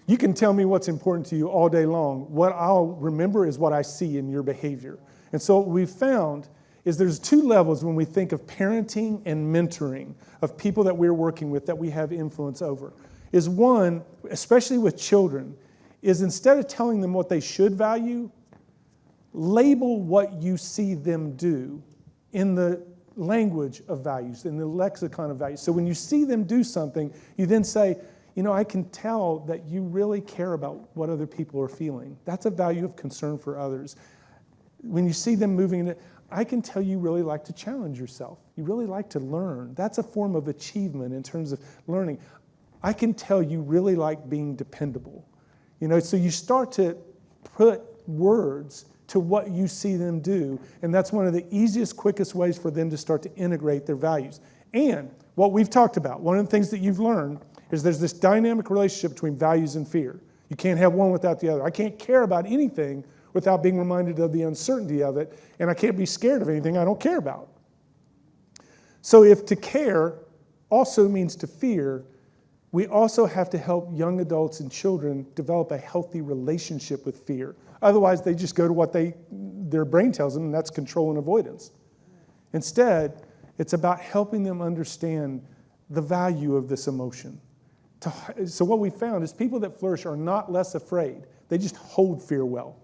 You can tell me what's important to you all day long. What I'll remember is what I see in your behavior. And so what we've found is there's two levels when we think of parenting and mentoring of people that we're working with that we have influence over. Is one, especially with children, is instead of telling them what they should value, label what you see them do in the language of values, in the lexicon of values. So when you see them do something, you then say, you know, I can tell that you really care about what other people are feeling. That's a value of concern for others. When you see them moving, I can tell you really like to challenge yourself. You really like to learn. That's a form of achievement in terms of learning. I can tell you really like being dependable. You know, so you start to put words to what you see them do, and that's one of the easiest, quickest ways for them to start to integrate their values. And what we've talked about, one of the things that you've learned is there's this dynamic relationship between values and fear. You can't have one without the other. I can't care about anything without being reminded of the uncertainty of it, and I can't be scared of anything I don't care about. So if to care also means to fear, we also have to help young adults and children develop a healthy relationship with fear. Otherwise, they just go to what their brain tells them, and that's control and avoidance. Instead, it's about helping them understand the value of this emotion. So what we found is people that flourish are not less afraid. They just hold fear well.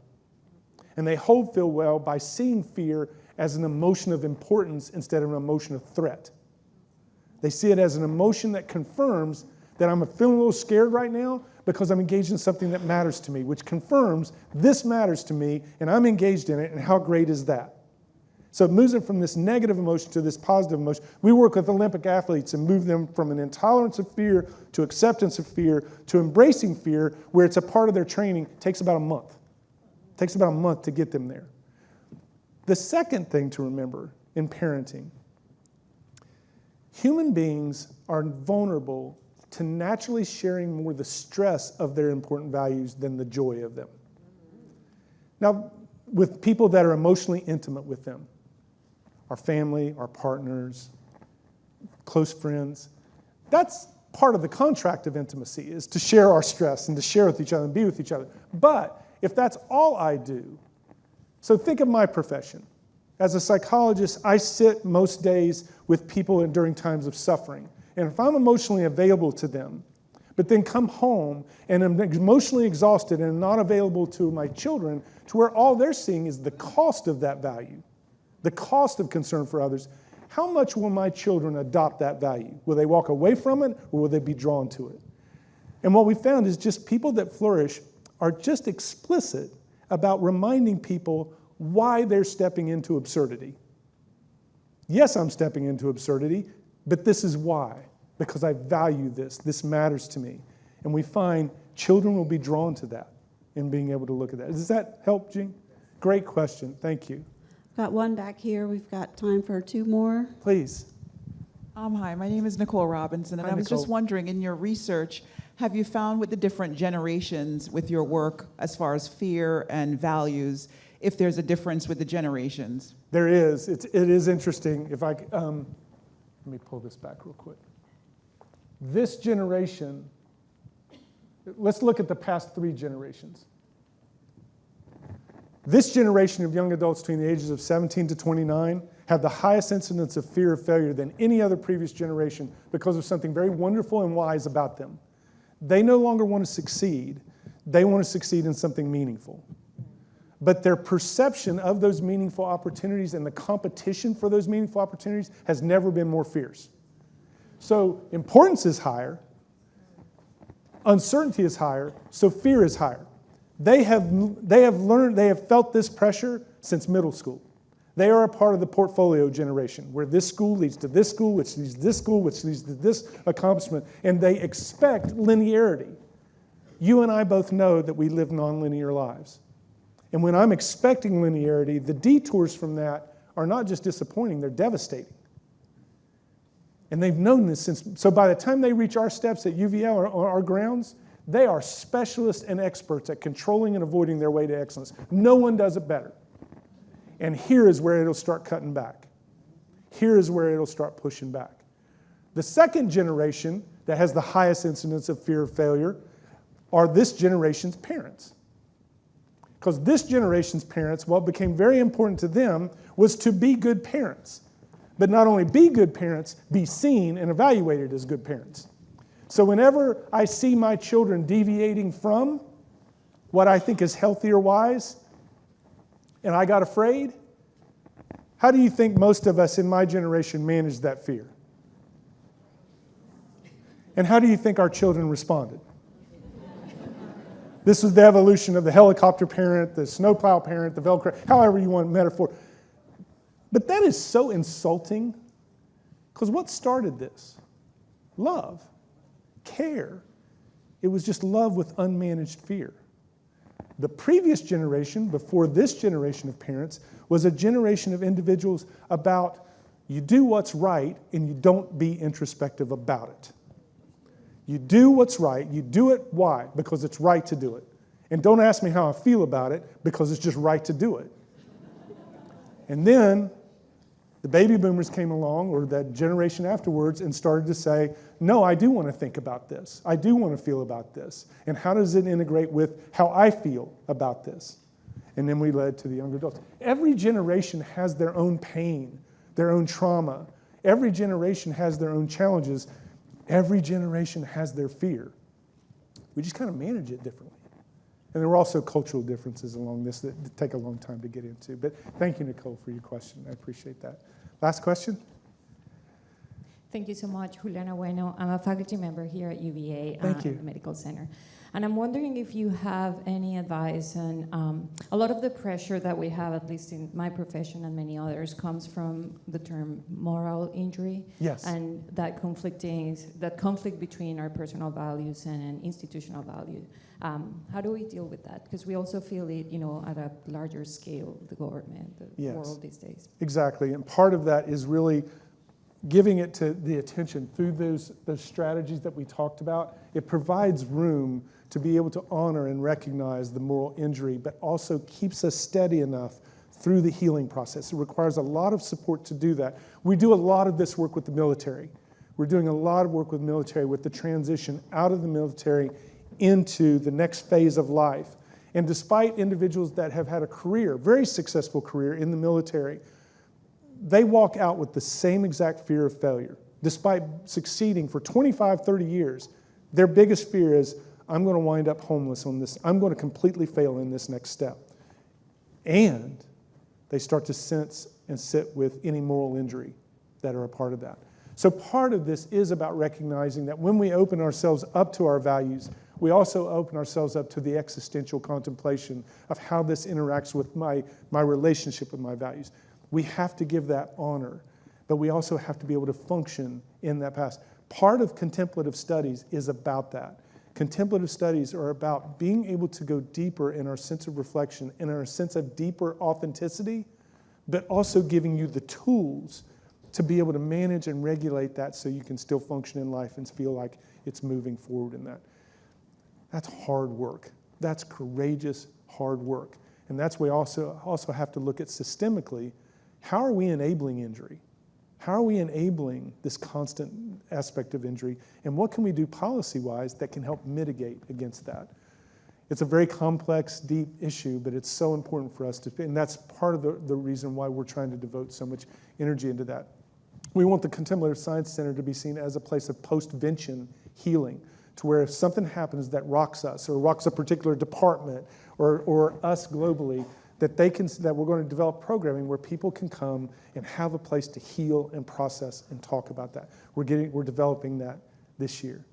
And they hold fear well by seeing fear as an emotion of importance instead of an emotion of threat. They see it as an emotion that confirms that I'm feeling a little scared right now because I'm engaged in something that matters to me, which confirms this matters to me and I'm engaged in it, and how great is that? So it moves them from this negative emotion to this positive emotion. We work with Olympic athletes and move them from an intolerance of fear to acceptance of fear to embracing fear, where it's a part of their training. It takes about a month. It takes about a month to get them there. The second thing to remember in parenting, human beings are vulnerable to naturally sharing more the stress of their important values than the joy of them. Now, with people that are emotionally intimate with them, our family, our partners, close friends, that's part of the contract of intimacy, is to share our stress and to share with each other and be with each other. But if that's all I do, so think of my profession. As a psychologist, I sit most days with people during times of suffering. And if I'm emotionally available to them, but then come home and I'm emotionally exhausted and not available to my children, to where all they're seeing is the cost of that value, the cost of concern for others, how much will my children adopt that value? Will they walk away from it, or will they be drawn to it? And what we found is just people that flourish are just explicit about reminding people why they're stepping into absurdity. Yes, I'm stepping into absurdity, but this is why. Because I value this. This matters to me. And we find children will be drawn to that in being able to look at that. Does that help, Jean? Great question. Thank you. Got one back here. We've got time for two more. Please. Hi, my name is Nicole Robinson, and Hi, I was just Nicole. wondering, in your research, have you found with the different generations with your work as far as fear and values, if there's a difference with the generations? There is. It is interesting. If I let me pull this back real quick. This generation, let's look at the past 3 generations. This generation of young adults between the ages of 17 to 29 have the highest incidence of fear of failure than any other previous generation because of something very wonderful and wise about them. They no longer want to succeed. They want to succeed in something meaningful. But their perception of those meaningful opportunities and the competition for those meaningful opportunities has never been more fierce. So importance is higher, uncertainty is higher, so fear is higher. They have felt this pressure since middle school. They are a part of the portfolio generation, where this school leads to this school, which leads to this school, which leads to this accomplishment, and they expect linearity. You and I both know that we live nonlinear lives. And when I'm expecting linearity, the detours from that are not just disappointing, they're devastating. And they've known this since, so by the time they reach our steps at UVL or our grounds, they are specialists and experts at controlling and avoiding their way to excellence. No one does it better. And here is where it'll start cutting back. Here is where it'll start pushing back. The second generation that has the highest incidence of fear of failure are this generation's parents. Because this generation's parents, what became very important to them was to be good parents. But not only be good parents, be seen and evaluated as good parents. So whenever I see my children deviating from what I think is healthy or wise, and I got afraid, how do you think most of us in my generation managed that fear? And how do you think our children responded? This was the evolution of the helicopter parent, the snowplow parent, the Velcro, however you want metaphor. But that is so insulting, because what started this? Love, care. It was just love with unmanaged fear. The previous generation, before this generation of parents, was a generation of individuals about you do what's right and you don't be introspective about it. You do what's right. You do it. Why? Because it's right to do it. And don't ask me how I feel about it, because it's just right to do it. And then the baby boomers came along, or that generation afterwards, and started to say, no, I do want to think about this. I do want to feel about this. And how does it integrate with how I feel about this? And then we led to the younger adults. Every generation has their own pain, their own trauma. Every generation has their own challenges. Every generation has their fear. We just kind of manage it differently. And there were also cultural differences along this that take a long time to get into. But thank you, Nicole, for your question. I appreciate that. Last question? Thank you so much, Juliana Bueno. I'm a faculty member here at UVA Thank you. at the Medical Center. And I'm wondering if you have any advice on a lot of the pressure that we have, at least in my profession and many others, comes from the term moral injury. Yes. And that conflict between our personal values and institutional value. How do we deal with that? Because we also feel it, at a larger scale, the government, the world these days. Exactly. And part of that is really giving it to the attention through those strategies that we talked about. It provides room to be able to honor and recognize the moral injury, but also keeps us steady enough through the healing process. It requires a lot of support to do that. We do a lot of this work with the military. We're doing a lot of work with military, with the transition out of the military into the next phase of life. And despite individuals that have had a career, very successful career in the military, they walk out with the same exact fear of failure. Despite succeeding for 25, 30 years, their biggest fear is, I'm going to wind up homeless on this. I'm going to completely fail in this next step. And they start to sense and sit with any moral injury that are a part of that. So part of this is about recognizing that when we open ourselves up to our values, we also open ourselves up to the existential contemplation of how this interacts with my relationship with my values. We have to give that honor, but we also have to be able to function in that past. Part of contemplative studies is about that. Contemplative studies are about being able to go deeper in our sense of reflection, in our sense of deeper authenticity, but also giving you the tools to be able to manage and regulate that so you can still function in life and feel like it's moving forward in that. That's hard work. That's courageous, hard work. And that's why we also have to look at systemically, how are we enabling injury? How are we enabling this constant aspect of injury? And what can we do policy-wise that can help mitigate against that? It's a very complex, deep issue, but it's so important for us to, and that's part of the reason why we're trying to devote so much energy into that. We want the Contemplative Science Center to be seen as a place of post-vention healing, to where if something happens that rocks us or rocks a particular department or us globally, that we're going to develop programming where people can come and have a place to heal and process and talk about that. We're developing that this year.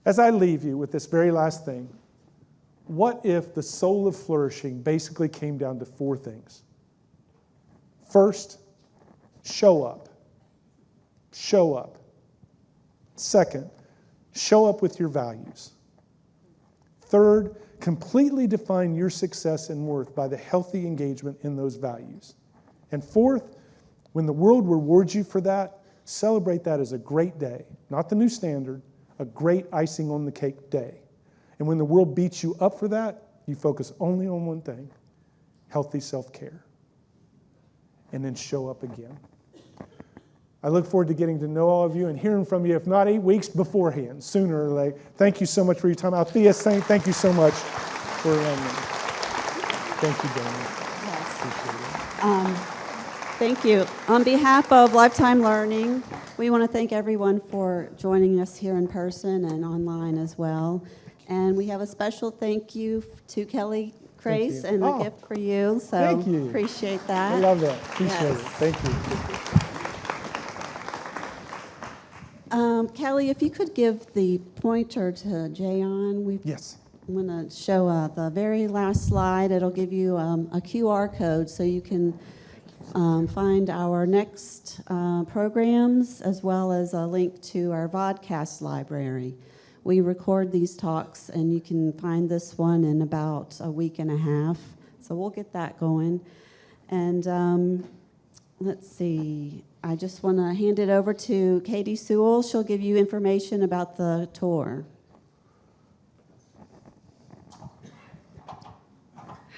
As I leave you with this very last thing, what if the soul of flourishing basically came down to 4 things? First, show up. Show up. Second, show up with your values. Third, completely define your success and worth by the healthy engagement in those values. And fourth, when the world rewards you for that, celebrate that as a great day, not the new standard, a great icing on the cake day. And when the world beats you up for that, you focus only on one thing, healthy self-care. And then show up again. I look forward to getting to know all of you and hearing from you, if not 8 weeks beforehand, sooner or later. Thank you so much for your time. Althea, thank you so much for thank you, Dana. Thank you. On behalf of Lifetime Learning, we want to thank everyone for joining us here in person and online as well. And we have a special thank you to Kelly Crace and a gift for you. So thank you. Appreciate that. I love that. Appreciate it. Thank you. Kelly, if you could give the pointer to Jayon. Yes. I'm going to show the very last slide. It'll give you a QR code so you can find our next programs as well as a link to our vodcast library. We record these talks, and you can find this one in about a week and a half. So we'll get that going. And let's see. I just want to hand it over to Katie Sewell. She'll give you information about the tour.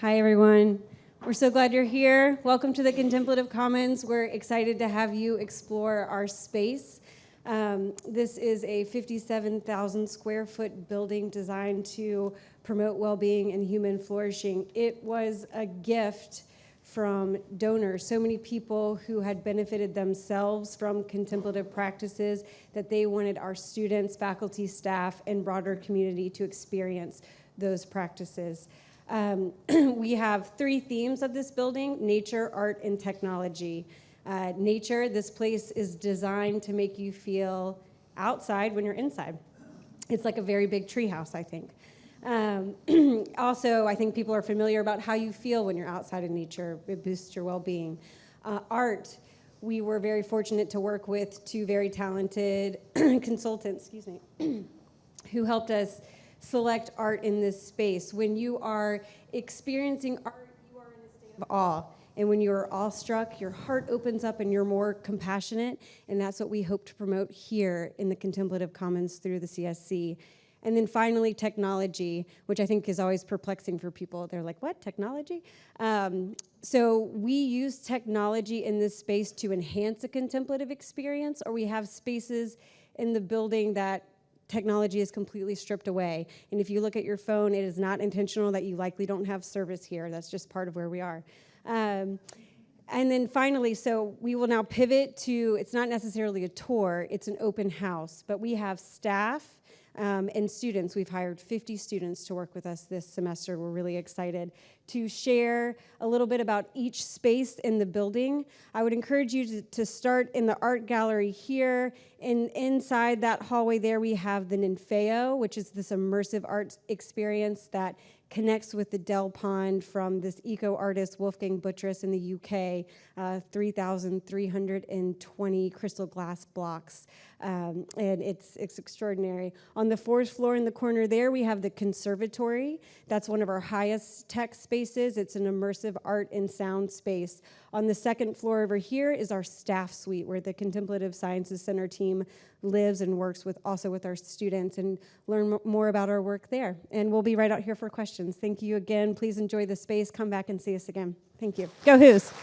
Hi, everyone. We're so glad you're here. Welcome to the Contemplative Commons. We're excited to have you explore our space. This is a 57,000 square foot building designed to promote well-being and human flourishing. It was a gift from donors, so many people who had benefited themselves from contemplative practices that they wanted our students, faculty, staff, and broader community to experience those practices. We have 3 themes of this building: nature, art, and technology. Nature, this place is designed to make you feel outside when you're inside. It's like a very big treehouse, I think. Also, I think people are familiar about how you feel when you're outside in nature. It boosts your well-being. Art, we were very fortunate to work with 2 very talented consultants, who helped us select art in this space. When you are experiencing art, you are in a state of awe. And when you're awestruck, your heart opens up and you're more compassionate. And that's what we hope to promote here in the Contemplative Commons through the CSC. And then finally, technology, which I think is always perplexing for people. They're like, what, technology? So we use technology in this space to enhance a contemplative experience, or we have spaces in the building that technology is completely stripped away. And if you look at your phone, it is not intentional that you likely don't have service here. That's just part of where we are. And then finally, so we will now pivot to, it's not necessarily a tour, it's an open house, but we have staff and students. We've hired 50 students to work with us this semester. We're really excited to share a little bit about each space in the building. I would encourage you to start in the art gallery here. And inside that hallway there, we have the Ninfeo, which is this immersive art experience that connects with the Dell Pond from this eco-artist Wolfgang Buttress in the UK, 3,320 crystal glass blocks, and it's extraordinary. On the 4th floor in the corner there, we have the conservatory. That's one of our highest tech spaces. It's an immersive art and sound space. On the 2nd floor over here is our staff suite, where the Contemplative Sciences Center team lives and works also with our students, and learn more about our work there. And we'll be right out here for questions. Thank you again. Please enjoy the space. Come back and see us again. Thank you. Go Who's.